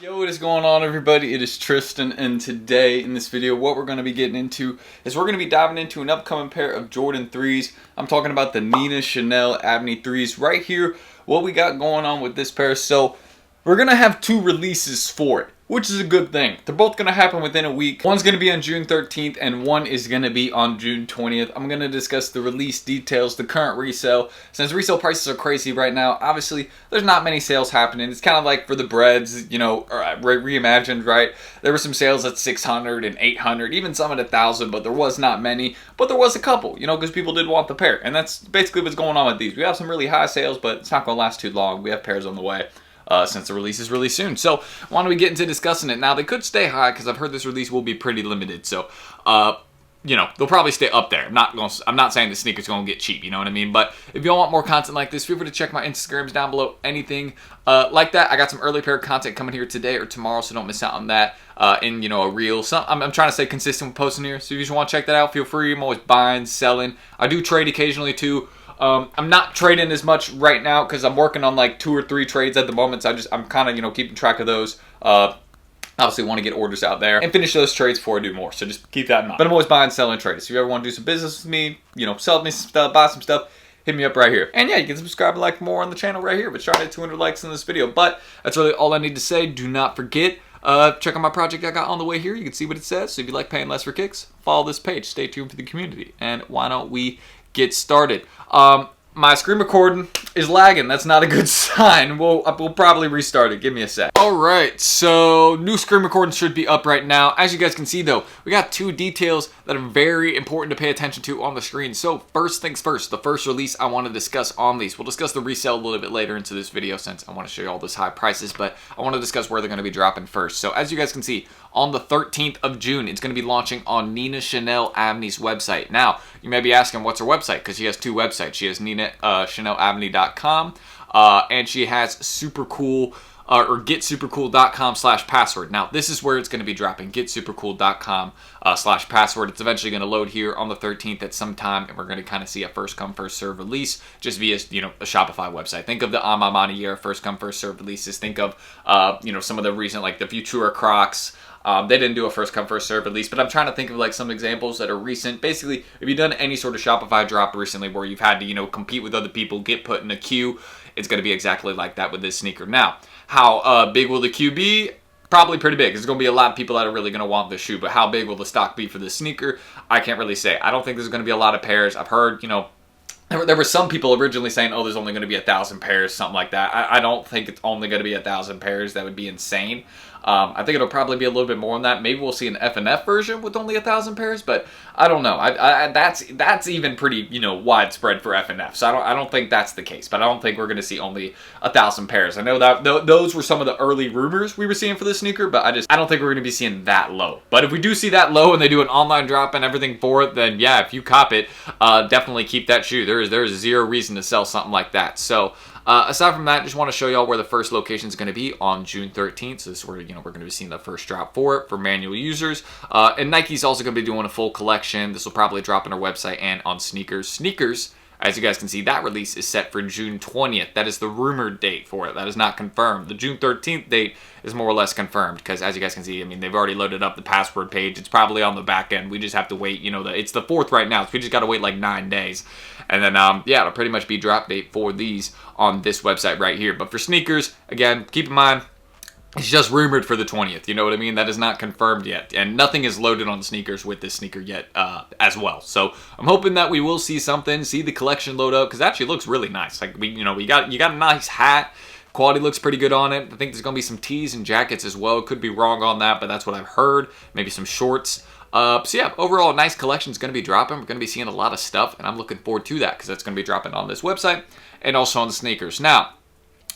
Yo, what is going on, everybody? It is Tristan, and today in this video what we're going to be getting into is we're going to be diving into an upcoming pair of Jordan 3s. I'm talking about the Nina Chanel ABNEY 3s right here. What we got going on with this pair. So we're going to have two releases for it, which is a good thing. They're both going to happen within a week. One's going to be on June 13th and one is going to be on June 20th. I'm going to discuss the release details, the current resale. Since resale prices are crazy right now, obviously there's not many sales happening. It's kind of like for the breads, you know, reimagined, right? There were some sales at 600 and 800, even some at 1,000, but there was not many. But there was a couple, you know, because people did want the pair. And that's basically what's going on with these. We have some really high sales, but it's not going to last too long. We have pairs on the way. Since the release is really soon. So why don't we get into discussing it now? They could stay high because I've heard this release will be pretty limited. So you know, they'll probably stay up there. I'm not saying the sneaker's going to get cheap, you know what I mean? But if y'all want more content like this, feel free to check my Instagrams down below. Anything like that. I got some early pair content coming here today or tomorrow, so don't miss out on that. In, you know, a reel. I'm trying to stay consistent with posting here. So if you just want to check that out, feel free. I'm always buying, selling. I do trade occasionally too. I'm not trading as much right now because I'm working on like 2 or 3 trades at the moment. So I'm kind of, you know, keeping track of those. Obviously want to get orders out there and finish those trades before I do more. So just keep that in mind. But I'm always buying, selling, trading. So if you ever want to do some business with me, you know, sell me some stuff, buy some stuff, hit me up right here. And yeah, you can subscribe and like more on the channel right here. But try to hit 200 likes in this video. But that's really all I need to say. Do not forget, check out my project I got on the way here. You can see what it says. So if you like paying less for kicks, follow this page. Stay tuned for the community. And why don't we get started? My screen recording is lagging. That's not a good sign. We'll probably restart it. Give me a sec. Alright, so new screen recording should be up right now. As you guys can see though, we got 2 details that are very important to pay attention to on the screen. So first things first, the first release I want to discuss on these. We'll discuss the resale a little bit later into this video since I want to show you all those high prices, but I want to discuss where they're going to be dropping first. So as you guys can see, on the 13th of June, it's going to be launching on Nina Chanel ABNEY's website. Now, you may be asking, what's her website? Because she has 2 websites. She has NinaChanelABNEY.com, and she has supercool, or getsupercool.com/password. Now, this is where it's going to be dropping, getsupercool.com/password. It's eventually going to load here on the 13th at some time, and we're going to kind of see a first come, first serve release just via, you know, a Shopify website. Think of the Amamaniera first come, first serve releases. Think of, you know, some of the recent, like the Futura Crocs. They didn't do a first come first serve release, but I'm trying to think of like some examples that are recent. Basically, if you've done any sort of Shopify drop recently where you've had to, you know, compete with other people, get put in a queue, it's going to be exactly like that with this sneaker. Now, how big will the queue be? Probably pretty big. There's going to be a lot of people that are really going to want this shoe, but how big will the stock be for this sneaker? I can't really say. I don't think there's going to be a lot of pairs. I've heard, you know, there were some people originally saying, oh, there's only going to be 1,000 pairs, something like that. I don't think it's only going to be 1,000 pairs. That would be insane. I think it'll probably be a little bit more than that. Maybe we'll see an F&F version with only 1,000 pairs, but I don't know. That's even pretty, you know, widespread for F&F. So I don't think that's the case. But I don't think we're going to see only 1,000 pairs. I know that those were some of the early rumors we were seeing for this sneaker, but I don't think we're going to be seeing that low. But if we do see that low and they do an online drop and everything for it, then yeah, if you cop it, definitely keep that shoe. There's zero reason to sell something like that. So aside from that, just want to show y'all where the first location is going to be on June 13th. So this is where, you know, we're going to be seeing the first drop for it for manual users. And Nike's also going to be doing a full collection. This will probably drop on our website and on sneakers. Sneakers, as you guys can see, that release is set for June 20th. That is the rumored date for it. That is not confirmed. The June 13th date is more or less confirmed because, as you guys can see, I mean, they've already loaded up the password page. It's probably on the back end. We just have to wait. You know, it's the 4th right now, so we just got to wait like 9 days. And then, yeah, it'll pretty much be drop date for these on this website right here. But for sneakers, again, keep in mind, it's just rumored for the 20th, you know what I mean? That is not confirmed yet, and nothing is loaded on sneakers with this sneaker yet as well. So I'm hoping that we will see something, see the collection load up, because it actually looks really nice. Like you got a nice hat. Quality looks pretty good on it. I think there's gonna be some tees and jackets as well. Could be wrong on that, but that's what I've heard. Maybe some shorts. So yeah, overall, a nice collection is gonna be dropping. We're gonna be seeing a lot of stuff, and I'm looking forward to that because that's gonna be dropping on this website and also on the sneakers. Now,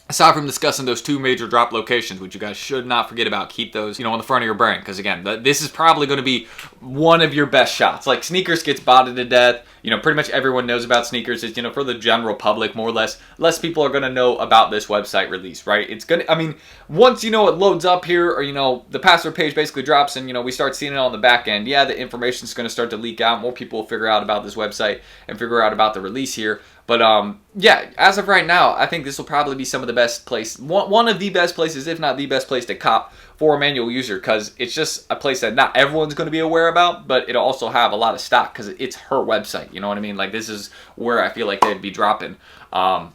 aside from discussing those 2 major drop locations, which you guys should not forget about, keep those, you know, on the front of your brain. Because again, this is probably going to be one of your best shots. Like sneakers gets botted to death. You know, pretty much everyone knows about sneakers. It's, you know, for the general public, more or less. Less people are going to know about this website release, right? It's going to, I mean, once, you know, it loads up here, or, you know, the password page basically drops and, you know, we start seeing it on the back end. Yeah, the information is going to start to leak out. More people will figure out about this website and figure out about the release here. But yeah, as of right now, I think this will probably be some of the best place, one of the best places, if not the best place to cop for a manual user, because it's just a place that not everyone's going to be aware about, but it'll also have a lot of stock because it's her website. You know what I mean? Like, this is where I feel like they'd be dropping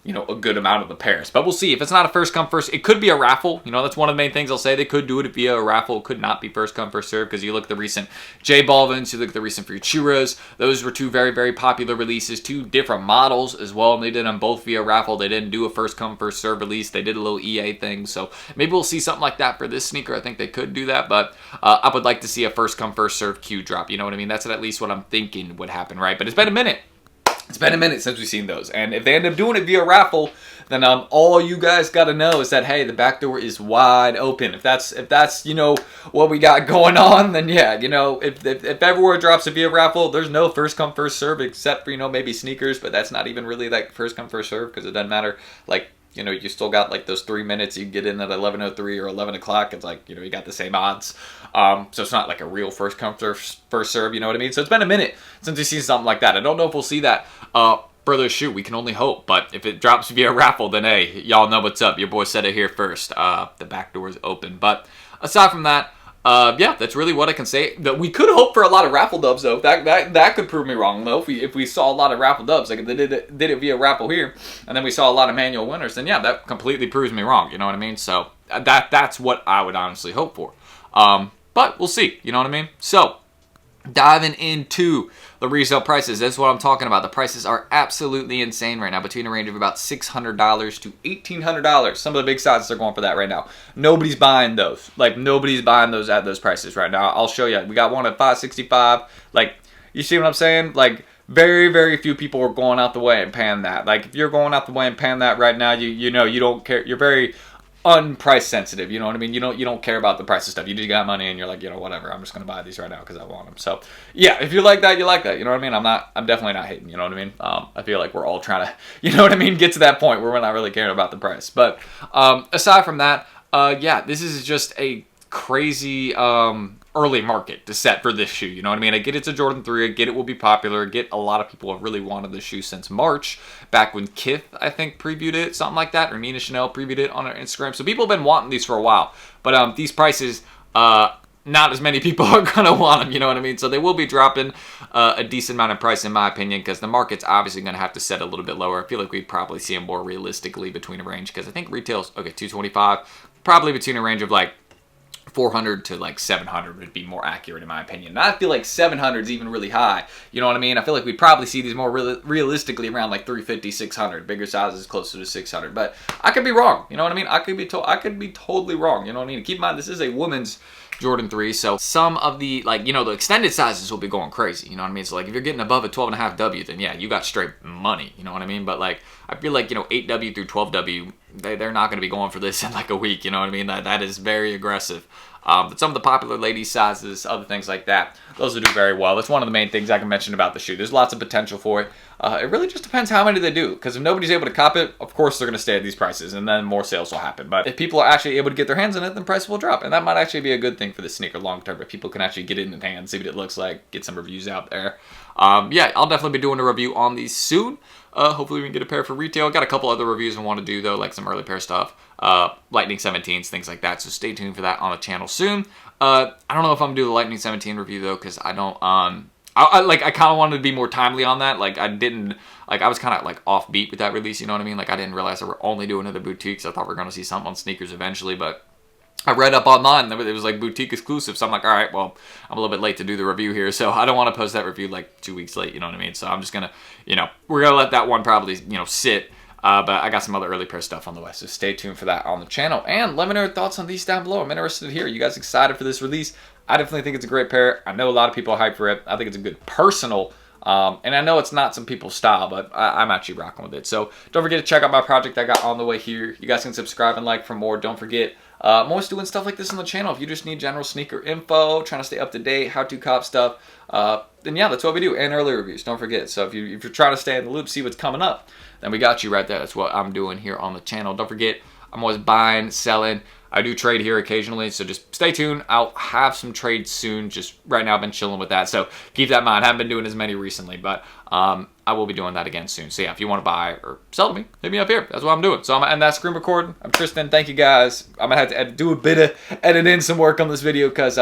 you know, a good amount of the pairs. But we'll see. If it's not a first come first, it could be a raffle. You know, that's one of the main things I'll say. They could do it via a raffle. It could not be first come first serve, because you look at the recent J Balvin's, you look at the recent Futuras. Those were two very, very popular releases, two different models as well, and they did them both via raffle. They didn't do a first come first serve release. They did a little EA thing. So maybe we'll see something like that for this sneaker. I think they could do that, but I would like to see a first come first serve Q drop. You know what I mean? That's at least what I'm thinking would happen, right? But it's been a minute. It's been a minute since we've seen those, and if they end up doing it via raffle, then all you guys got to know is that, hey, the back door is wide open. If that's you know, what we got going on, then yeah, you know, if everywhere drops it via raffle, there's no first come first serve except for, you know, maybe sneakers, but that's not even really like first come first serve, because it doesn't matter. Like, you know, you still got like those 3 minutes you get in at 11:03 or 11 o'clock. It's like, you know, you got the same odds. So it's not like a real first come first serve, you know what I mean? So it's been a minute since we've seen something like that. I don't know if we'll see that for the shoe. We can only hope. But if it drops via raffle, then hey, y'all know what's up. Your boy said it here first. The back door is open. But aside from that, yeah, that's really what I can say. That we could hope for a lot of raffle dubs, though. That could prove me wrong, though. If we saw a lot of raffle dubs, like if they did it via raffle here, and then we saw a lot of manual winners, then yeah, that completely proves me wrong. You know what I mean? So that's what I would honestly hope for. But we'll see. You know what I mean? So diving into the resale prices, that's what I'm talking about. The prices are absolutely insane right now, between a range of about $600 to $1,800. Some of the big sizes are going for that right now. Nobody's buying those. Like, nobody's buying those at those prices right now. I'll show you. We got one at $565. Like, you see what I'm saying? Like, very, very few people are going out the way and paying that. Like, if you're going out the way and paying that right now, you know, you don't care. You're very unprice sensitive, you know what I mean? You don't care about the price of stuff. You just got money and you're like, you know, whatever, I'm just gonna buy these right now because I want them. So yeah, if you like that, you like that. You know what I mean? I'm definitely not hating. You know what I mean? I feel like we're all trying to, you know what I mean, get to that point where we're not really caring about the price. But aside from that, yeah, this is just a crazy early market to set for this shoe. You know what I mean? I get it's a Jordan 3. I get it will be popular. I get a lot of people have really wanted this shoe since March, back when Kith, I think, previewed it, something like that, or Nina Chanel previewed it on her Instagram. So people have been wanting these for a while. But these prices, not as many people are going to want them, you know what I mean? So they will be dropping a decent amount of price, in my opinion, because the market's obviously going to have to set a little bit lower. I feel like we'd probably see them more realistically between a range, because I think retail's, okay, $225, probably between a range of like 400 to like 700 would be more accurate in my opinion. And I feel like 700 is even really high. You know what I mean? I feel like we'd probably see these more realistically around like 350, 600. Bigger sizes closer to 600. But I could be wrong. You know what I mean? I could be totally wrong. You know what I mean? Keep in mind, this is a women's Jordan 3, so some of the, like, you know, the extended sizes will be going crazy, you know what I mean? So like if you're getting above a 12.5 W, then yeah, you got straight money, you know what I mean? But like I feel like, you know, 8W through 12W, they're not going to be going for this in like a week, you know what I mean? That is very aggressive. But some of the popular ladies sizes, other things like that, those will do very well. That's one of the main things I can mention about the shoe. There's lots of potential for it. It really just depends how many they do, because if nobody's able to cop it, of course they're going to stay at these prices, and then more sales will happen. But if people are actually able to get their hands on it, then price will drop, and that might actually be a good thing for the sneaker long term. If people can actually get it in their hands, see what it looks like, get some reviews out there. Yeah, I'll definitely be doing a review on these soon. Hopefully we can get a pair for retail. Got a couple other reviews I want to do though, like some early pair stuff, Lightning 17s, things like that. So stay tuned for that on the channel soon. I don't know if I'm gonna do the Lightning 17 review though, because I don't. I kind of wanted to be more timely on that. Like I was kind of like offbeat with that release. You know what I mean? Like I didn't realize they were only doing other boutiques. I thought we were gonna see something on sneakers eventually, but I read up online that it was like boutique exclusive. So I'm like, all right, well, I'm a little bit late to do the review here, so I don't want to post that review like 2 weeks late. You know what I mean? So I'm just gonna, you know, we're gonna let that one probably, you know, sit. But I got some other early pair stuff on the way, so stay tuned for that on the channel. And let me know your thoughts on these down below. I'm interested to hear. You guys excited for this release? I definitely think it's a great pair. I know a lot of people are hyped for it. I think it's a good personal, and I know it's not some people's style, but I'm actually rocking with it. So don't forget to check out my project I got on the way here. You guys can subscribe and like for more. Don't forget, I'm always doing stuff like this on the channel. If you just need general sneaker info, trying to stay up to date, how-to cop stuff, then yeah, that's what we do. And early reviews, don't forget. So if you're trying to stay in the loop, see what's coming up, then we got you right there. That's what I'm doing here on the channel. Don't forget, I'm always buying, selling, I do trade here occasionally, so just stay tuned. I'll have some trades soon. Just right now I've been chilling with that, so keep that in mind. I haven't been doing as many recently, but I will be doing that again soon. So yeah, if you want to buy or sell to me, hit me up here. That's what I'm doing. So I'm gonna end that screen recording. I'm Tristan. Thank you guys. I'm gonna have to do a bit of editing, some work on this video because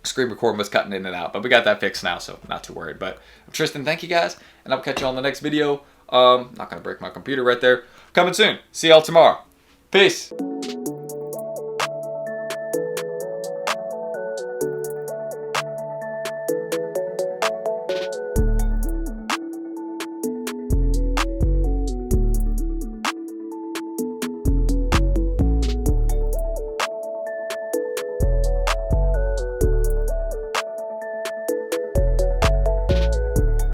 screen recording was cutting in and out, but we got that fixed now, so not too worried. But I'm Tristan. Thank you guys, and I'll catch you on the next video. Not gonna break my computer right there. Coming soon. See y'all tomorrow. Peace.